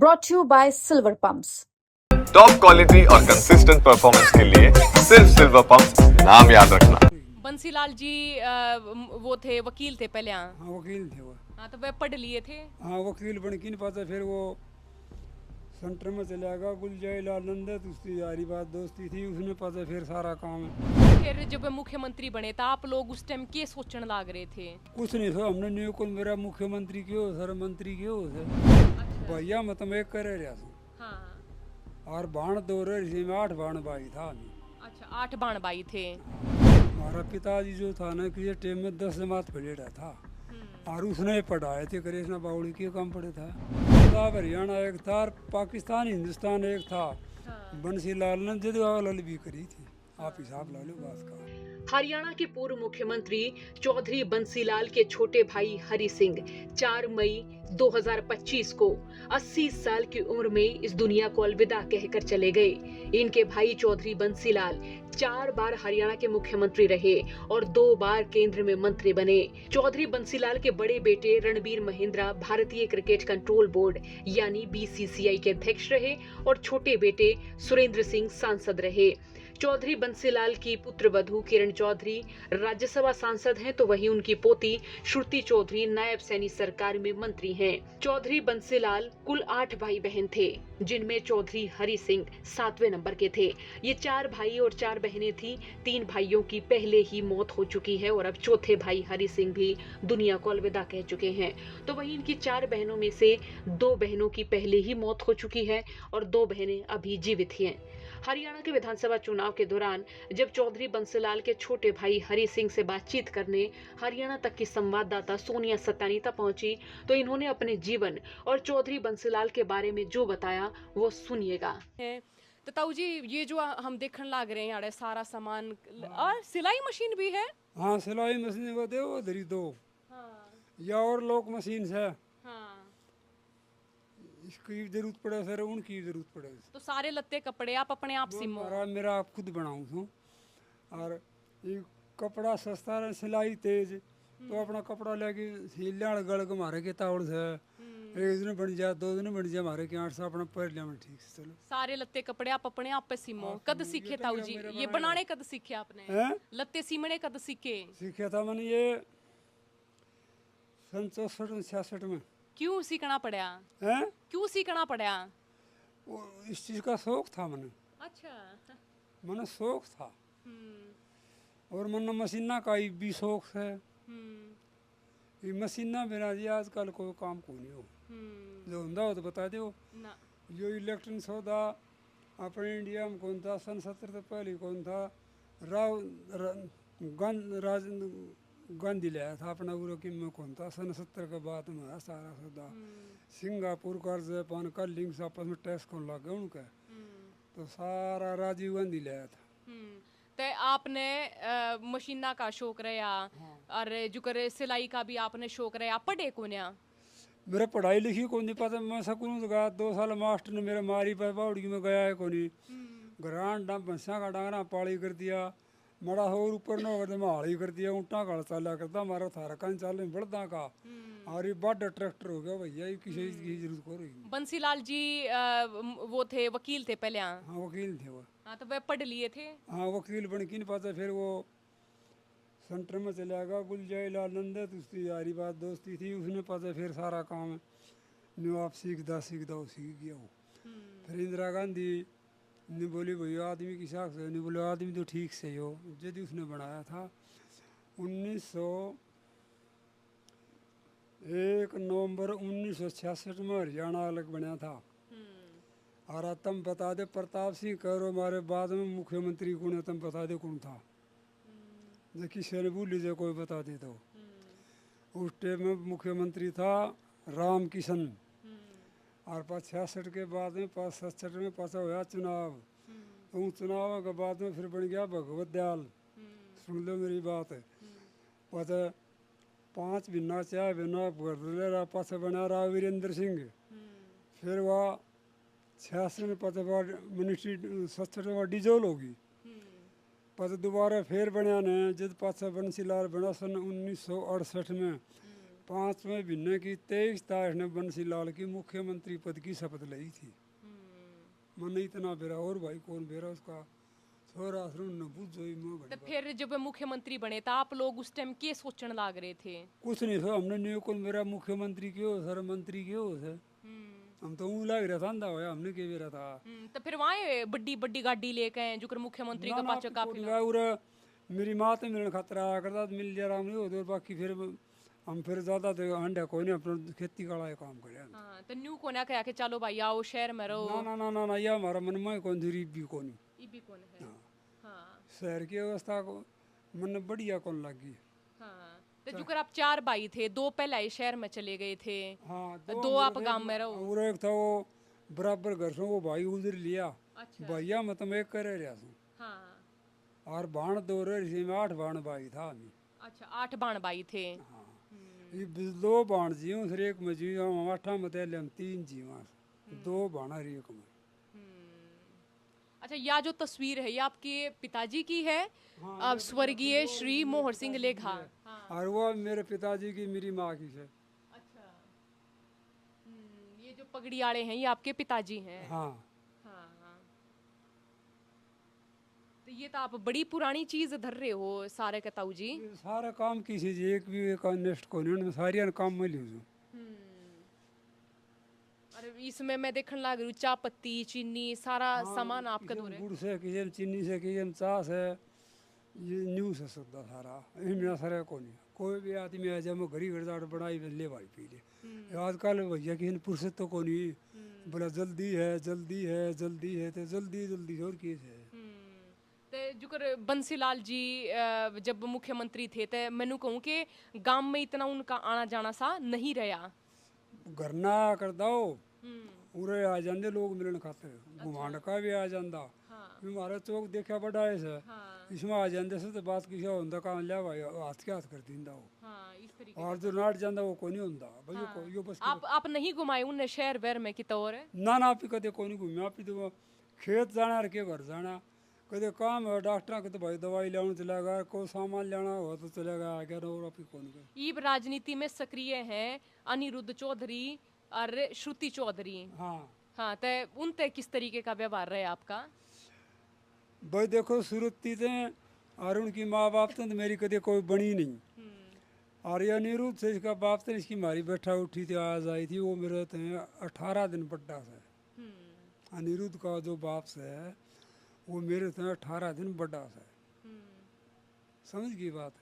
brought to you by Silver Pumps. Top quality और consistent performance के लिए सिर्फ सिल्वर पंप नाम याद रखना। बंसीलाल जी वो थे वकील थे पहले। हाँ हाँ वकील थे वो। हाँ तो वे पढ़ लिए थे। हाँ वकील बन की नहीं पाता, फिर वो सेंटर में चला गया। गुलजाई लाल नंदा तो उसकी यारी बात दोस्ती थी, उसने पाता फिर सारा काम। फिर जब वे मुख्यमंत्री बने था आप लोग उस टाइम क्या सोचने लग रहे थे? कुछ नहीं सो, हमने न्यू को मेरा मुख्यमंत्री क्यों सर मंत्री क्यों सर अच्छा। भैया मैं तो एक करे रहा था। हाँ और बाण दो रहे में 8 बाण बाई था हमें। अच्छा 8 बाण बाई थे। हमारा पिताजी जो था ना कि टाइम में 10 जमात पढ़े रहा था और उसने पढ़ाए थे। कृष्णा बावड़ी के कम पढ़े था। पंजाब हरियाणा एक था और पाकिस्तान हिंदुस्तान एक था। हाँ। बंसीलाल ने जदवाल भी करी थी। आप हिसाब ला लो बात का। हरियाणा के पूर्व मुख्यमंत्री चौधरी बंसीलाल के छोटे भाई हरि सिंह 4 मई 2025 को 80 साल की उम्र में इस दुनिया को अलविदा कहकर चले गए। इनके भाई चौधरी बंसीलाल 4 बार हरियाणा के मुख्यमंत्री रहे और 2 बार केंद्र में मंत्री बने। चौधरी बंसीलाल के बड़े बेटे रणबीर महेंद्रा भारतीय क्रिकेट कंट्रोल बोर्ड यानी बीसीसीआई के अध्यक्ष रहे और छोटे बेटे सुरेंद्र सिंह सांसद रहे। चौधरी बंसीलाल की पुत्र वधू किरण चौधरी राज्यसभा सांसद हैं, तो वहीं उनकी पोती श्रुति चौधरी नायब सैनी सरकार में मंत्री हैं। चौधरी बंसीलाल कुल 8 भाई बहन थे, जिनमें चौधरी हरि सिंह 7वें नंबर के थे। ये 4 भाई और 4 बहनें थी। 3 भाइयों की पहले ही मौत हो चुकी है और अब चौथे भाई हरि सिंह भी दुनिया को अलविदा कह चुके हैं। तो वहीं इनकी 4 बहनों में से 2 बहनों की पहले ही मौत हो चुकी है और 2 बहनें अभी जीवित हैं। हरियाणा के विधानसभा चुनाव के दौरान जब चौधरी बंसीलाल के छोटे भाई हरि सिंह से बातचीत करने हरियाणा तक की संवाददाता सोनिया सत्यानीता पहुंची, तो इन्होंने अपने जीवन और चौधरी बंसीलाल के बारे में जो बताया वो सुनिएगा। तो ताऊ जी ये जो हम देखने लग रहे हैं यहाँ सारा सामान और सिलाई मशीन भी है। हाँ सिलाई मशीन वो दे वो धरी 2 हाँ या और लोक मशीन है। हाँ इसकी जरूरत पड़े सर उनकी जरूरत पड़े। तो सारे लत्ते कपड़े आप अपने आप सिमो? मेरा आप खुद बनाऊँ हूँ और ये कपड़ा सस्ता है सिलाई तेज तो अपना कपड़ा लेके सिल गड़ के मारे के तावड़ से 1 दिन बन जाए 2 दिन बन जाए हमारे के 8 से अपना पहन लिया ठीक से। चलो सारे लत्ते कपड़े आप अपने आप पे सिमो? कद सीखे ताऊ जी ये बनाने? कद सीखे आपने लत्ते सीमने? कद सीखे? सीखा था मैंने ये सन 64-66 में। क्यों सीखना पड़ा? हैं क्यों सीखना पड़ा? इस चीज़ का शौक था मैंने। अच्छा मैंने शौक था और मैंने मशीना का भी शौक है। ये मशीना बिना जी आजकल कोई काम को नहीं हो। जो होंदा हो तो बता दो ना। जो इलेक्ट्रॉनिक सौदा अपने इंडिया में कौन था सन 70 से पहले कौन था गांधी लाया था अपना यूरोपी में कौन था सन 70 के बाद में है सारा सौदा। सिंगापुर का जापान का लिंक्स आपस में टैक्स कौन लग गया उनका तो सारा राजीव गांधी लाया था। तो आपने मशीना का शौक रहा और जो करे सिलाई का भी आपने शौक रहा। आप पढ़े कौन? मेरा पढ़ाई लिखी कौन नहीं पता। मैं स्कूल में गया 2 साल मास्टर ने मेरे मारी पर बावड़ी में गया है कौन ग्रांड भैंसा का डांगरा पाली कर दिया मड़ा और ऊपर न होकर मैं हाड़ी कर दिया ऊँटा का चाला करता हमारा थारा कन चाले बढ़दा का और ये बड़ा ट्रैक्टर हो गया भैया ये किसी चीज की जरूरत को रही। बंसीलाल जी वो थे वकील थे पहले। हाँ वकील थे वो। हाँ तो वे पढ़ लिए थे। हाँ वकील बन की नहीं पाता, फिर वो सेंटर में चला गया। गुलजाई लाल नंदा तो उसकी यारी बात दोस्ती थी, उसने पाता फिर सारा काम न्यू आप सीखदा वो सीख गया वो। फिर इंदिरा गांधी ने बोली भैया आदमी की साख से नहीं बोले आदमी तो ठीक से हो यदि उसने बनाया था 1 नवंबर 1966 में हरियाणा अलग बना था। और तुम बता दे प्रताप सिंह करो हमारे बाद में मुख्यमंत्री कौन है तुम बता दे कौन था? जो किसी ने बोली जो कोई बता दे तो उस टाइम में मुख्यमंत्री था राम किशन। और 66 के बाद में 67 में पासा हुआ चुनाव। उस चुनाव के बाद में फिर बन गया भगवत दयाल। सुन लो मेरी बात है पता 5 बिना चाय बिना पासा बना रहा वीरेंद्र सिंह। फिर वह 66 में पता मिनिस्ट्री 67 में डिजोल होगी पता दोबारा फिर बना ने जब पासा बंसीलाल बना सन 1968 में 5वें महीने की 23 तारीख ने बंसीलाल की मुख्यमंत्री पद की शपथ ली थी। मैंने इतना बेरा और भाई कौन बेरा उसका छोरा न बुझो ही मुँह तो बड़ी फिर जब मुख्यमंत्री बने तो आप लोग उस टाइम के सोचने लग रहे थे? कुछ नहीं सर, हमने नहीं कौन मेरा मुख्यमंत्री क्यों सर, मंत्री क्यों सर, हम तो ऊँ लग रहा था अंधा होया, हमने के बेरा था तो फिर वहाँ बड़ी बड़ी गाड़ी लेके आए जो कर मुख्यमंत्री का पाचो काफी मेरी माँ तो मिलने खतरा आया करता तो मिल जा रहा नहीं होते, बाकी फिर हम फिर ज़्यादा तो अंडा कोई नहीं, अपना खेती का काम करे। हाँ, तो न्यू कोना कहा कि चलो भाई आओ शहर में रहो? ना ना ना ना ना, यह हमारा मन में कौन गरीब भी कौन ये भी कौन है? हाँ शहर की व्यवस्था को मन बढ़िया कौन लगी। हाँ, तो जो कर आप 4 भाई थे, 2 पहले ही शहर में चले गए थे, हाँ 2 आप गांव में रहो। और एक था वो बराबर घर से वो भाई उधर लिया। अच्छा। भैया मैं तो एक करे रहा हूँ। हाँ, और बाण 2 रही में 8 बाण भाई था हमें। अच्छा 8 बाण भाई थे। हाँ ये 2 बाण जीव फिर एक में जीव हम 8 में तेल हम 3 जीव 2 बाण हर एक में। अच्छा, यह जो तस्वीर है ये आपके पिताजी की है? हाँ, अब स्वर्गीय श्री मोहर सिंह लेखा। हाँ। और वो मेरे पिताजी की मेरी माँ की है। अच्छा, ये जो पगड़ी वाले हैं ये आपके पिताजी हैं? हाँ हाँ हाँ। तो ये तो आप बड़ी पुरानी चीज धर रहे हो सारे के ताऊ जी। ये सारा काम की चीज एक भी एक नेस्ट को नहीं, उनमें सारी काम में लियो। और इसमें मैं देखने लग रही हूँ चाय पत्ती चीनी सारा सामान आपका दूर है। गुड़ से किसी चीनी से किसी चास है, ये न्यूज है सबका सारा, इनमें सारा को नहीं। कोई भी आदमी आ जाए घड़ी घड़ी बनाई ले भाई पी ले। आजकल भैया किसी ने फुर्सत तो को नहीं, बोला जल्दी है जल्दी है जल्दी है, तो जल्दी जल्दी और किस है। तो जुकर बंसीलाल जी जब मुख्यमंत्री थे तो मैंने कहूँ कि गांव में इतना उनका आना जाना सा नहीं रहा। घर ना कर दो उरे आ जाते लोग मिलने खातिर, घुमांड का भी आ जाता। हमारा चौक देखा बड़ा है सर, इसमें आ जाते से तो बात किसी होता काम लिया भाई हाथ के हाथ कर दींदा वो। इस तरीके और जो नाट जाता वो कोई नहीं होता भाई यो बस आप नहीं घुमाए उन्हें शहर वेर में कि तौर है? ना ना आप ही कदे कोई नहीं घूमे, आप ही तो खेत जाना के घर जाना, कदे काम है डॉक्टर के तो भाई दवाई लेना चलेगा, कोई सामान लेना हो तो चलेगा आगे, और आप ही कौन कर। ईब राजनीति में सक्रिय हैं अनिरुद्ध चौधरी और श्रुति चौधरी। हाँ हाँ, तो उन ते किस तरीके का व्यवहार रहे आपका? भाई देखो सुरती थे और उनकी माँ बाप तो मेरी कदे कोई बनी नहीं। और ये अनिरुद्ध से इसका बाप तो इसकी मारी बैठा उठी थी आज आई थी, वो मेरे तो 18 दिन बड्डा से। अनिरुद्ध का जो बाप से है वो मेरे तो 18 दिन बड्डा से, समझ की बात।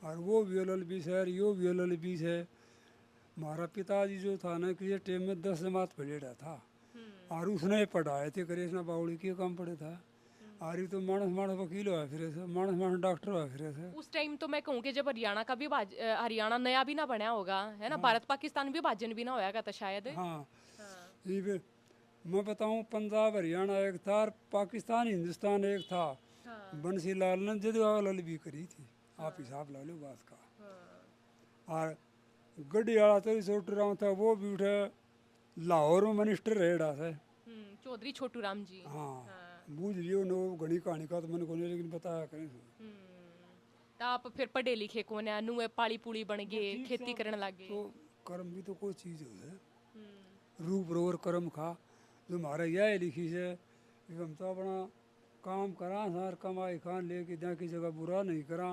और वो भी LLB है, यो भी LLB है। हमारा पिताजी जो था ना कि टाइम में 10 जमात पढ़ेड़ा था, और उसने पढ़ाए थे कृष्णा बावड़ी के काम पढ़े था। और ये तो मानस मानस वकील हुआ फिर से, मानस मानस डॉक्टर हुआ फिर से। उस टाइम तो मैं कहूँ कि जब हरियाणा का हरियाणा नया भी ना बना होगा है ना, भारत पाकिस्तान विभाजन भी ना होगा तो शायद। हाँ ये मैं बताऊँ पंजाब हरियाणा एक था और पाकिस्तान हिंदुस्तान एक था। बंसीलाल ने LLB करी थी, आप हिसाब ला लो बात का। और गड्डी वाला तो छोटू राम था, वो भी उठे लाहौर में मिनिस्टर रहेगा से। चौधरी छोटू राम जी। हाँ बूझ लियो नो घड़ी कहानी का तो मैंने को नहीं, लेकिन बताया करें। तो आप फिर पढ़े लिखे कौन है, नुए पाली पुली बन गए, खेती करने लगे। तो कर्म भी तो कोई चीज़ है, रूप रोर कर्म खा जो हमारा यह लिखी है कि हम तो अपना काम करा सार कमाई खान लेके जहाँ की जगह बुरा नहीं करा,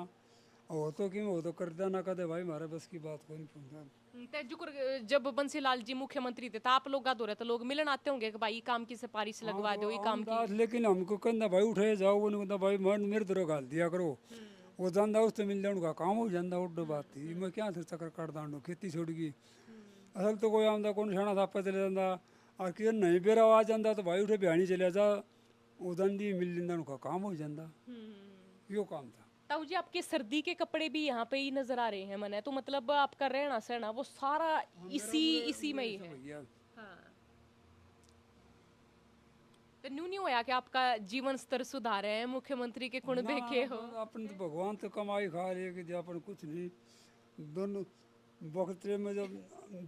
और तो क्यों हो तो करता ना कदे भाई हमारे बस की बात को नहीं पहुँचा। जब बंसीलाल जी मुख्यमंत्री थे तो आप लोग का दौरे तो लोग मिलन आते होंगे कि भाई काम की सिफारिश लगवा दो, ये काम की। लेकिन हमको कहना भाई उठे जाओ, वो नहीं कहता भाई मन मेरे दौरे गाल दिया करो, वो जाना उससे मिल जाऊँ का काम हो जाता। उड्डो बात थी मैं क्या थे चक्कर काट दांडो खेती छोड़ गई। असल तो कोई आमदा कौन छाना था चले जाता, और कि नहीं बेरा आ जाता तो भाई उठे बिहानी चले जा, उदन दी मिल लेंदा उनका काम हो जाता। यो काम था। ताऊ जी आपके सर्दी के कपड़े भी यहाँ पे ही नजर आ रहे हैं मने, तो मतलब आपका रहना सहना वो सारा इसी में ही है। हाँ। तो न्यू न्यू होया कि आपका जीवन स्तर सुधारे है मुख्यमंत्री के गुण देखे हो? अपन तो भगवान तो कमाई खा रहे कि अपन कुछ नहीं, दोनों वक्त में जब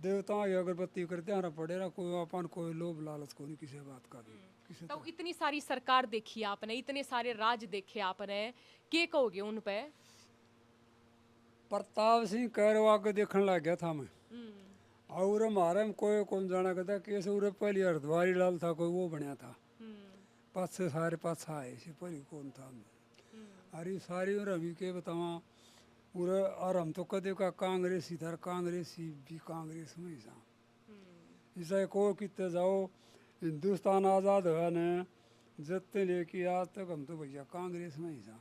देवताओं की अगरबत्ती करते हैं पड़े ना, कोई अपन कोई लोभ लालच को नहीं किसी बात का भी। तो इतनी सारी सरकार देखी आपने, इतने सारे राज देखे आपने, क्या कहोगे उन पे? प्रताप सिंह कैरवा के देखने लग गया था मैं। और हमारे में कोई कौन जाना कहता कैसे उरे पहले हरद्वारी लाल था कोई वो बनया था, पास से सारे पास आए से पहले कौन था। अरे सारी और अभी के बतावा पूरा। और हम तो कदे का कांग्रेस इधर कांग्रेसी भी कांग्रेस में सा इसे को कितने जाओ हिंदुस्तान आज़ाद हुआ ने जितने लेके आज तक हम तो भैया कांग्रेस में ही था।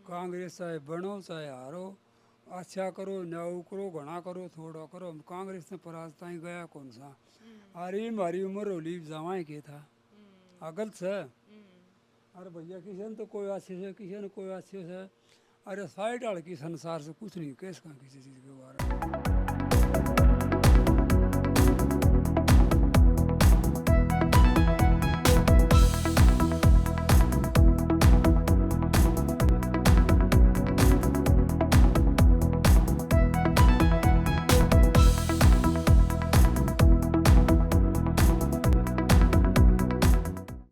कांग्रेस चाहे बनो चाहे हारो, अच्छा करो न्याय करो घना करो थोड़ा करो, हम कांग्रेस ने पराजता ही गया कौन सा। अरे हमारी उम्र होली जमाए के था अगल से। अरे भैया किसी ने तो कोई अच्छे से किसी ने कोई अच्छे से। अरे साइड आड़ की संसार से कुछ नहीं कैस का किसी चीज़ के बारे में।